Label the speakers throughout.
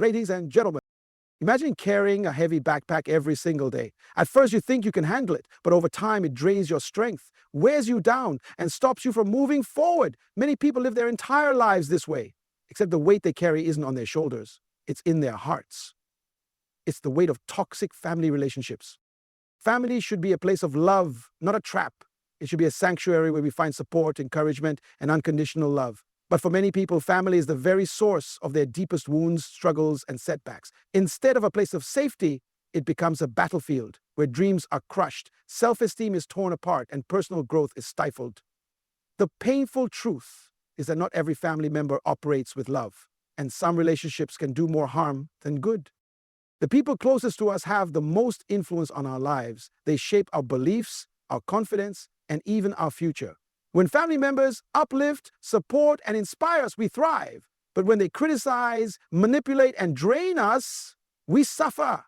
Speaker 1: Ladies and gentlemen, imagine carrying a heavy backpack every single day. At first, you think you can handle it, but over time, it drains your strength, wears you down, and stops you from moving forward. Many people live their entire lives this way, except the weight they carry isn't on their shoulders, it's in their hearts. It's the weight of toxic family relationships. Family should be a place of love, not a trap. It should be a sanctuary where we find support, encouragement, and unconditional love. But for many people, family is the very source of their deepest wounds, struggles, and setbacks. Instead of a place of safety, it becomes a battlefield where dreams are crushed, self-esteem is torn apart, and personal growth is stifled. The painful truth is that not every family member operates with love, and some relationships can do more harm than good. The people closest to us have the most influence on our lives. They shape our beliefs, our confidence, and even our future. When family members uplift, support, and inspire us, we thrive. But when they criticize, manipulate, and drain us, we suffer.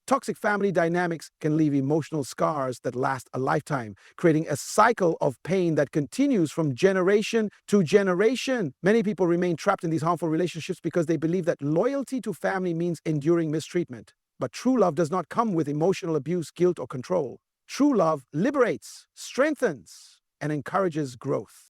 Speaker 1: Toxic family dynamics can leave emotional scars that last a lifetime, creating a cycle of pain that continues from generation to generation. Many people remain trapped in these harmful relationships because they believe that loyalty to family means enduring mistreatment. But true love does not come with emotional abuse, guilt, or control. True love liberates, strengthens, and encourages growth.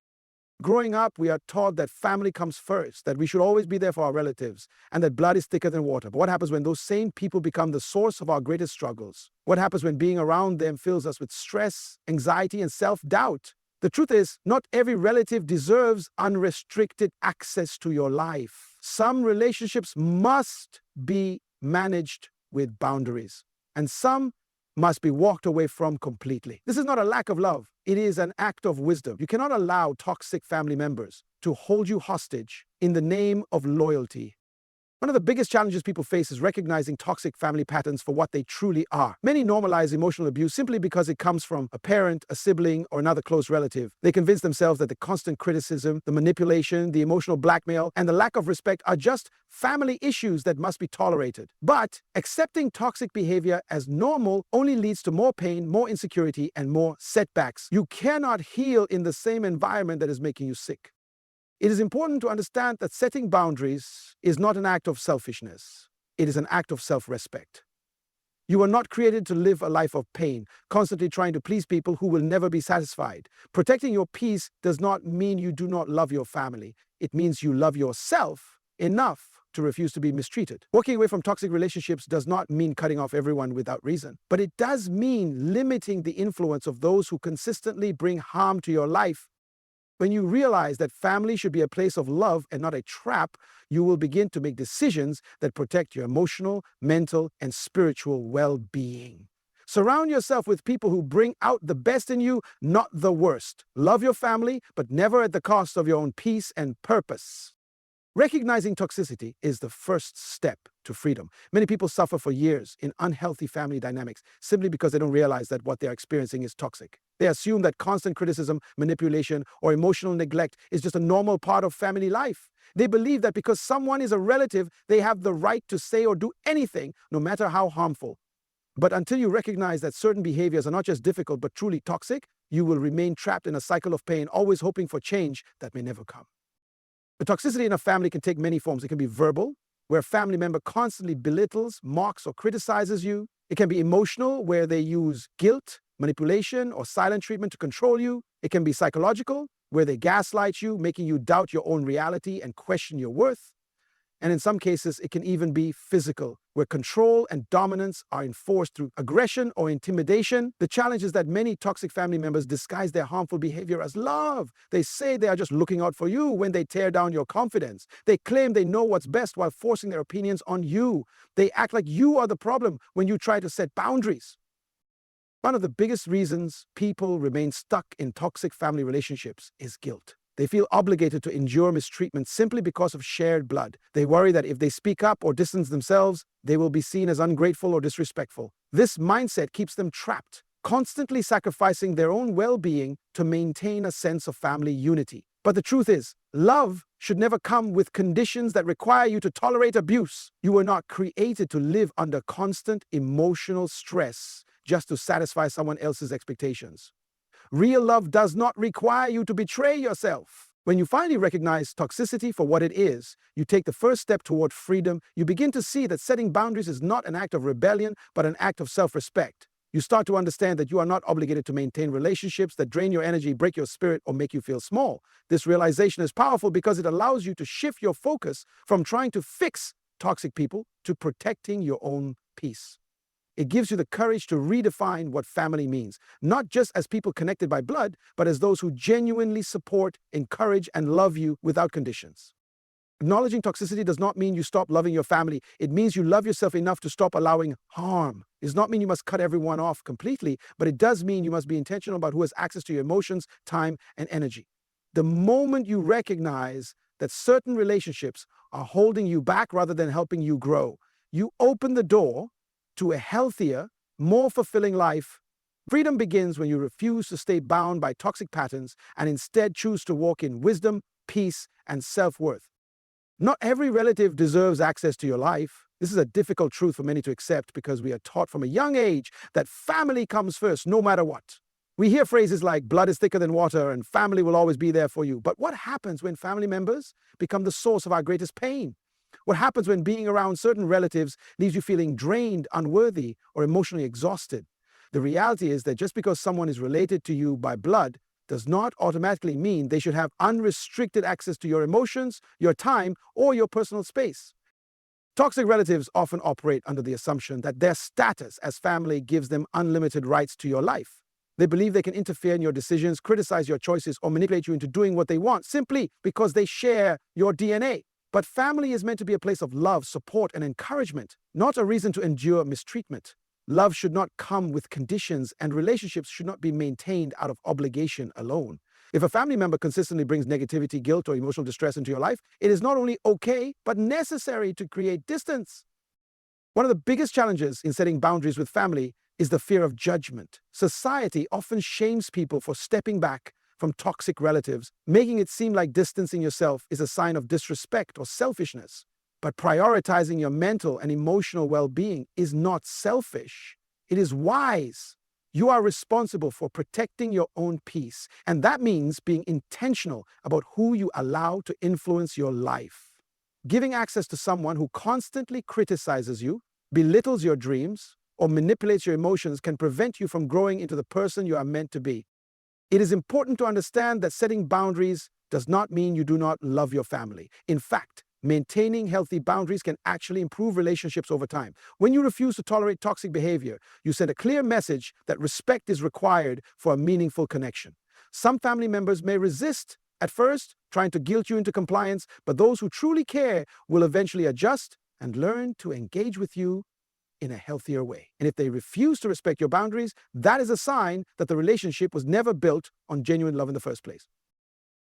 Speaker 1: Growing up, we are taught that family comes first, that we should always be there for our relatives, and that blood is thicker than water. But what happens when those same people become the source of our greatest struggles? What happens when being around them fills us with stress, anxiety, and self-doubt? The truth is, not every relative deserves unrestricted access to your life. Some relationships must be managed with boundaries, and some must be walked away from completely. This is not a lack of love. It is an act of wisdom. You cannot allow toxic family members to hold you hostage in the name of loyalty. One of the biggest challenges people face is recognizing toxic family patterns for what they truly are. Many normalize emotional abuse simply because it comes from a parent, a sibling, or another close relative. They convince themselves that the constant criticism, the manipulation, the emotional blackmail, and the lack of respect are just family issues that must be tolerated. But accepting toxic behavior as normal only leads to more pain, more insecurity, and more setbacks. You cannot heal in the same environment that is making you sick. It is important to understand that setting boundaries is not an act of selfishness. It is an act of self-respect. You are not created to live a life of pain, constantly trying to please people who will never be satisfied. Protecting your peace does not mean you do not love your family. It means you love yourself enough to refuse to be mistreated. Walking away from toxic relationships does not mean cutting off everyone without reason, but it does mean limiting the influence of those who consistently bring harm to your life. When you realize that family should be a place of love and not a trap, you will begin to make decisions that protect your emotional, mental, and spiritual well-being. Surround yourself with people who bring out the best in you, not the worst. Love your family, but never at the cost of your own peace and purpose. Recognizing toxicity is the first step to freedom. Many people suffer for years in unhealthy family dynamics simply because they don't realize that what they're experiencing is toxic. They assume that constant criticism, manipulation, or emotional neglect is just a normal part of family life. They believe that because someone is a relative, they have the right to say or do anything, no matter how harmful. But until you recognize that certain behaviors are not just difficult but truly toxic, you will remain trapped in a cycle of pain, always hoping for change that may never come. The toxicity in a family can take many forms. It can be verbal, where a family member constantly belittles, mocks, or criticizes you. It can be emotional, where they use guilt, manipulation, or silent treatment to control you. It can be psychological, where they gaslight you, making you doubt your own reality and question your worth. And in some cases, it can even be physical, where control and dominance are enforced through aggression or intimidation. The challenge is that many toxic family members disguise their harmful behavior as love. They say they are just looking out for you when they tear down your confidence. They claim they know what's best while forcing their opinions on you. They act like you are the problem when you try to set boundaries. One of the biggest reasons people remain stuck in toxic family relationships is guilt. They feel obligated to endure mistreatment simply because of shared blood. They worry that if they speak up or distance themselves, they will be seen as ungrateful or disrespectful. This mindset keeps them trapped, constantly sacrificing their own well-being to maintain a sense of family unity. But the truth is, love should never come with conditions that require you to tolerate abuse. You were not created to live under constant emotional stress just to satisfy someone else's expectations. Real love does not require you to betray yourself. When you finally recognize toxicity for what it is, you take the first step toward freedom. You begin to see that setting boundaries is not an act of rebellion, but an act of self-respect. You start to understand that you are not obligated to maintain relationships that drain your energy, break your spirit, or make you feel small. This realization is powerful because it allows you to shift your focus from trying to fix toxic people to protecting your own peace. It gives you the courage to redefine what family means, not just as people connected by blood, but as those who genuinely support, encourage, and love you without conditions. Acknowledging toxicity does not mean you stop loving your family. It means you love yourself enough to stop allowing harm. It does not mean you must cut everyone off completely, but it does mean you must be intentional about who has access to your emotions, time, and energy. The moment you recognize that certain relationships are holding you back rather than helping you grow, you open the door to a healthier, more fulfilling life. Freedom begins when you refuse to stay bound by toxic patterns and instead choose to walk in wisdom, peace, and self-worth. Not every relative deserves access to your life. This is a difficult truth for many to accept because we are taught from a young age that family comes first, no matter what. We hear phrases like blood is thicker than water and family will always be there for you. But what happens when family members become the source of our greatest pain? What happens when being around certain relatives leaves you feeling drained, unworthy, or emotionally exhausted? The reality is that just because someone is related to you by blood does not automatically mean they should have unrestricted access to your emotions, your time, or your personal space. Toxic relatives often operate under the assumption that their status as family gives them unlimited rights to your life. They believe they can interfere in your decisions, criticize your choices, or manipulate you into doing what they want simply because they share your DNA. But family is meant to be a place of love, support, and encouragement, not a reason to endure mistreatment. Love should not come with conditions, and relationships should not be maintained out of obligation alone. If a family member consistently brings negativity, guilt, or emotional distress into your life, it is not only okay, but necessary to create distance. One of the biggest challenges in setting boundaries with family is the fear of judgment. Society often shames people for stepping back from toxic relatives, making it seem like distancing yourself is a sign of disrespect or selfishness. But prioritizing your mental and emotional well-being is not selfish. It is wise. You are responsible for protecting your own peace, and that means being intentional about who you allow to influence your life. Giving access to someone who constantly criticizes you, belittles your dreams, or manipulates your emotions can prevent you from growing into the person you are meant to be. It is important to understand that setting boundaries does not mean you do not love your family. In fact, maintaining healthy boundaries can actually improve relationships over time. When you refuse to tolerate toxic behavior, you send a clear message that respect is required for a meaningful connection. Some family members may resist at first, trying to guilt you into compliance, but those who truly care will eventually adjust and learn to engage with you in a healthier way. And if they refuse to respect your boundaries, that is a sign that the relationship was never built on genuine love in the first place.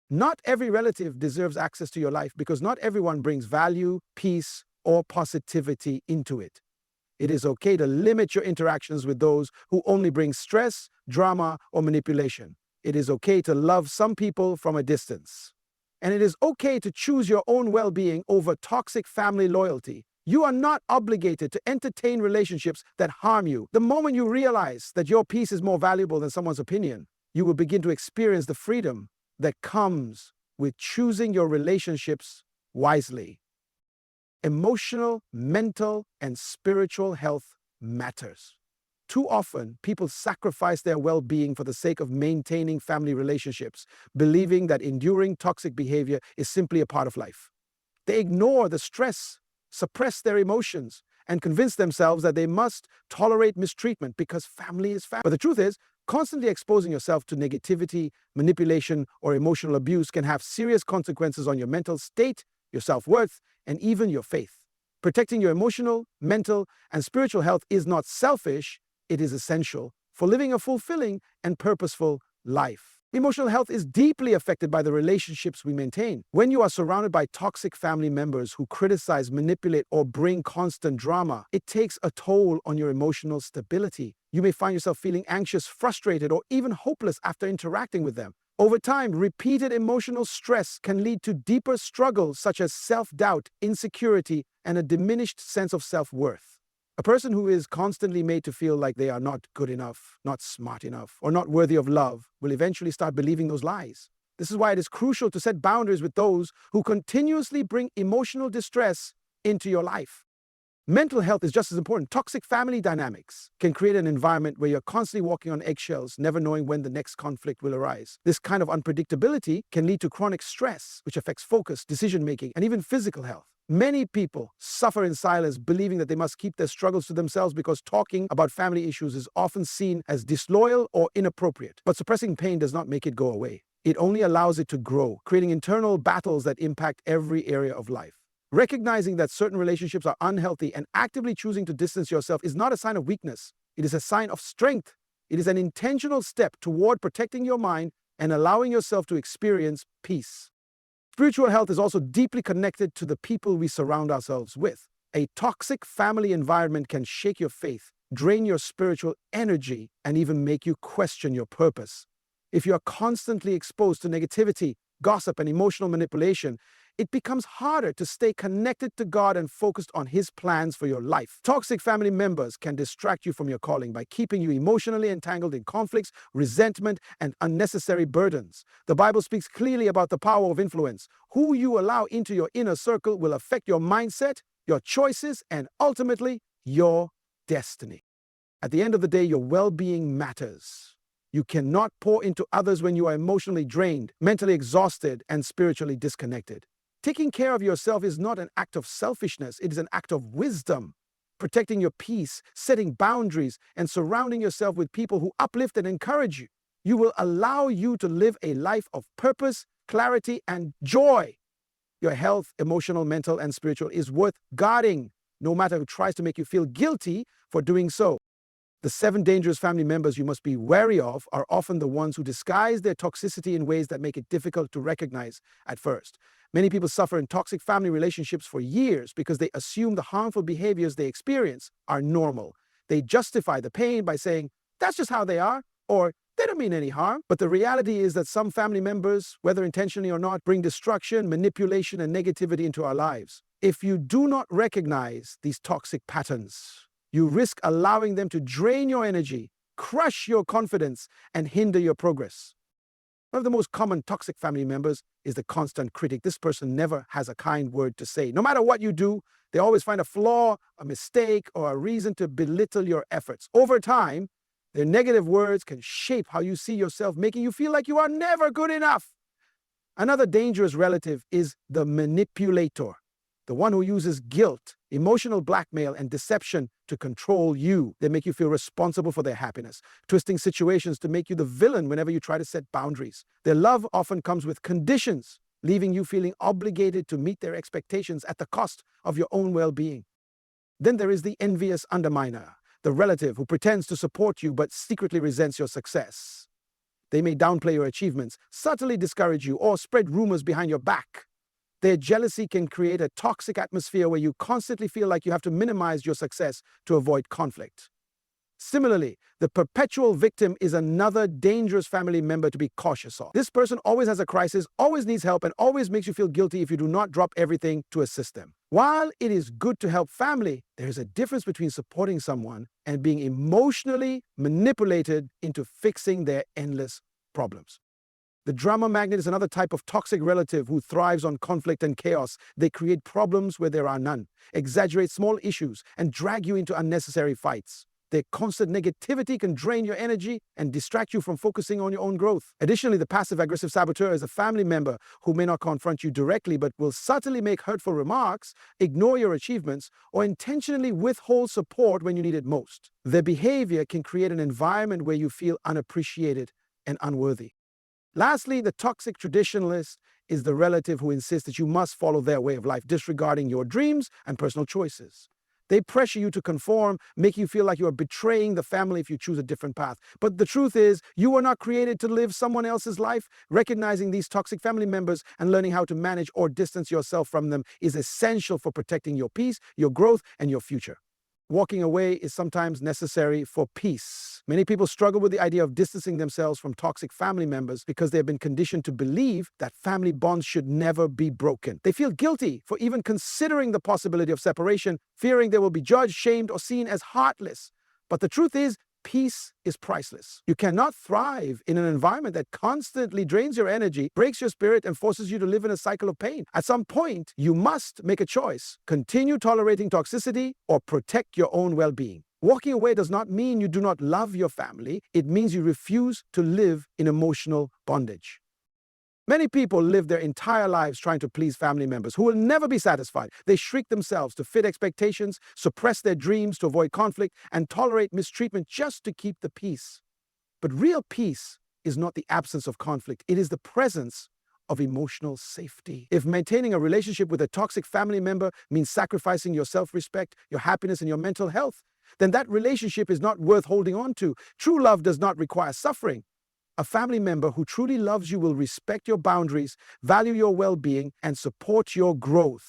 Speaker 1: Not every relative deserves access to your life because not everyone brings value, peace, or positivity into it. It is okay to limit your interactions with those who only bring stress, drama, or manipulation. It is okay to love some people from a distance. And it is okay to choose your own well-being over toxic family loyalty. You are not obligated to entertain relationships that harm you. The moment you realize that your peace is more valuable than someone's opinion, you will begin to experience the freedom that comes with choosing your relationships wisely. Emotional, mental, and spiritual health matters. Too often, people sacrifice their well-being for the sake of maintaining family relationships, believing that enduring toxic behavior is simply a part of life. They ignore the stress, suppress their emotions, and convince themselves that they must tolerate mistreatment because family is family. But the truth is, constantly exposing yourself to negativity, manipulation, or emotional abuse can have serious consequences on your mental state, your self-worth, and even your faith. Protecting your emotional, mental, and spiritual health is not selfish, it is essential for living a fulfilling and purposeful life. Emotional health is deeply affected by the relationships we maintain. When you are surrounded by toxic family members who criticize, manipulate, or bring constant drama, it takes a toll on your emotional stability. You may find yourself feeling anxious, frustrated, or even hopeless after interacting with them. Over time, repeated emotional stress can lead to deeper struggles such as self-doubt, insecurity, and a diminished sense of self-worth. A person who is constantly made to feel like they are not good enough, not smart enough, or not worthy of love will eventually start believing those lies. This is why it is crucial to set boundaries with those who continuously bring emotional distress into your life. Mental health is just as important. Toxic family dynamics can create an environment where you're constantly walking on eggshells, never knowing when the next conflict will arise. This kind of unpredictability can lead to chronic stress, which affects focus, decision-making, and even physical health. Many people suffer in silence, believing that they must keep their struggles to themselves because talking about family issues is often seen as disloyal or inappropriate. But suppressing pain does not make it go away. It only allows it to grow, creating internal battles that impact every area of life. Recognizing that certain relationships are unhealthy and actively choosing to distance yourself is not a sign of weakness. It is a sign of strength. It is an intentional step toward protecting your mind and allowing yourself to experience peace. Spiritual health is also deeply connected to the people we surround ourselves with. A toxic family environment can shake your faith, drain your spiritual energy, and even make you question your purpose. If you are constantly exposed to negativity, gossip, and emotional manipulation, it becomes harder to stay connected to God and focused on His plans for your life. Toxic family members can distract you from your calling by keeping you emotionally entangled in conflicts, resentment, and unnecessary burdens. The Bible speaks clearly about the power of influence. Who you allow into your inner circle will affect your mindset, your choices, and ultimately, your destiny. At the end of the day, your well-being matters. You cannot pour into others when you are emotionally drained, mentally exhausted, and spiritually disconnected. Taking care of yourself is not an act of selfishness, it is an act of wisdom. Protecting your peace, setting boundaries, and surrounding yourself with people who uplift and encourage you will allow you to live a life of purpose, clarity, and joy. Your health, emotional, mental, and spiritual, is worth guarding, no matter who tries to make you feel guilty for doing so. The 7 dangerous family members you must be wary of are often the ones who disguise their toxicity in ways that make it difficult to recognize at first. Many people suffer in toxic family relationships for years because they assume the harmful behaviors they experience are normal. They justify the pain by saying, "That's just how they are," or "They don't mean any harm." But the reality is that some family members, whether intentionally or not, bring destruction, manipulation, and negativity into our lives. If you do not recognize these toxic patterns, you risk allowing them to drain your energy, crush your confidence, and hinder your progress. One of the most common toxic family members is the constant critic. This person never has a kind word to say. No matter what you do, they always find a flaw, a mistake, or a reason to belittle your efforts. Over time, their negative words can shape how you see yourself, making you feel like you are never good enough. Another dangerous relative is the manipulator, the one who uses guilt, emotional blackmail, and deception to control you. They make you feel responsible for their happiness, twisting situations to make you the villain whenever you try to set boundaries. Their love often comes with conditions, leaving you feeling obligated to meet their expectations at the cost of your own well-being. Then there is the envious underminer, the relative who pretends to support you but secretly resents your success. They may downplay your achievements, subtly discourage you, or spread rumors behind your back. Their jealousy can create a toxic atmosphere where you constantly feel like you have to minimize your success to avoid conflict. Similarly, the perpetual victim is another dangerous family member to be cautious of. This person always has a crisis, always needs help, and always makes you feel guilty if you do not drop everything to assist them. While it is good to help family, there is a difference between supporting someone and being emotionally manipulated into fixing their endless problems. The drama magnet is another type of toxic relative who thrives on conflict and chaos. They create problems where there are none, exaggerate small issues, and drag you into unnecessary fights. Their constant negativity can drain your energy and distract you from focusing on your own growth. Additionally, the passive-aggressive saboteur is a family member who may not confront you directly but will subtly make hurtful remarks, ignore your achievements, or intentionally withhold support when you need it most. Their behavior can create an environment where you feel unappreciated and unworthy. Lastly, the toxic traditionalist is the relative who insists that you must follow their way of life, disregarding your dreams and personal choices. They pressure you to conform, make you feel like you are betraying the family if you choose a different path. But the truth is, you were not created to live someone else's life. Recognizing these toxic family members and learning how to manage or distance yourself from them is essential for protecting your peace, your growth, and your future. Walking away is sometimes necessary for peace. Many people struggle with the idea of distancing themselves from toxic family members because they have been conditioned to believe that family bonds should never be broken. They feel guilty for even considering the possibility of separation, fearing they will be judged, shamed, or seen as heartless. But the truth is, peace is priceless. You cannot thrive in an environment that constantly drains your energy, breaks your spirit, and forces you to live in a cycle of pain. At some point, you must make a choice: continue tolerating toxicity or protect your own well-being. Walking away does not mean you do not love your family. It means you refuse to live in emotional bondage. Many people live their entire lives trying to please family members who will never be satisfied. They shrink themselves to fit expectations, suppress their dreams to avoid conflict, and tolerate mistreatment just to keep the peace. But real peace is not the absence of conflict. It is the presence of emotional safety. If maintaining a relationship with a toxic family member means sacrificing your self-respect, your happiness, and your mental health, then that relationship is not worth holding on to. True love does not require suffering. A family member who truly loves you will respect your boundaries, value your well-being, and support your growth.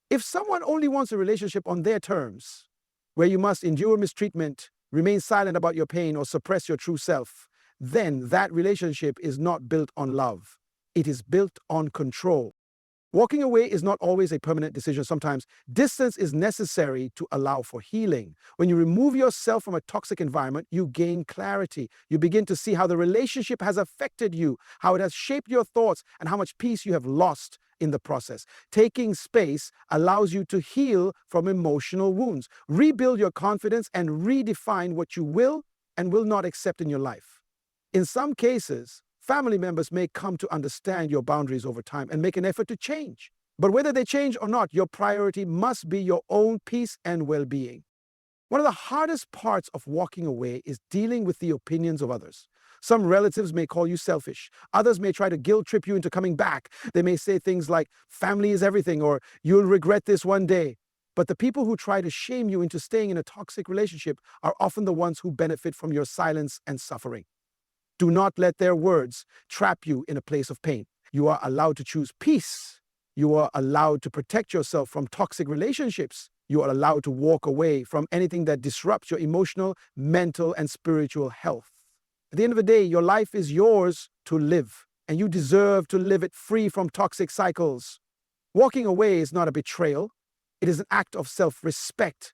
Speaker 1: If someone only wants a relationship on their terms, where you must endure mistreatment, remain silent about your pain, or suppress your true self, then that relationship is not built on love. It is built on control. Walking away is not always a permanent decision. Sometimes distance is necessary to allow for healing. When you remove yourself from a toxic environment, you gain clarity. You begin to see how the relationship has affected you, how it has shaped your thoughts, and how much peace you have lost in the process. Taking space allows you to heal from emotional wounds, rebuild your confidence, and redefine what you will and will not accept in your life. In some cases, family members may come to understand your boundaries over time and make an effort to change. But whether they change or not, your priority must be your own peace and well-being. One of the hardest parts of walking away is dealing with the opinions of others. Some relatives may call you selfish. Others may try to guilt trip you into coming back. They may say things like, "Family is everything," or "You'll regret this one day." But the people who try to shame you into staying in a toxic relationship are often the ones who benefit from your silence and suffering. Do not let their words trap you in a place of pain. You are allowed to choose peace. You are allowed to protect yourself from toxic relationships. You are allowed to walk away from anything that disrupts your emotional, mental, and spiritual health. At the end of the day, your life is yours to live, and you deserve to live it free from toxic cycles. Walking away is not a betrayal. It is an act of self-respect.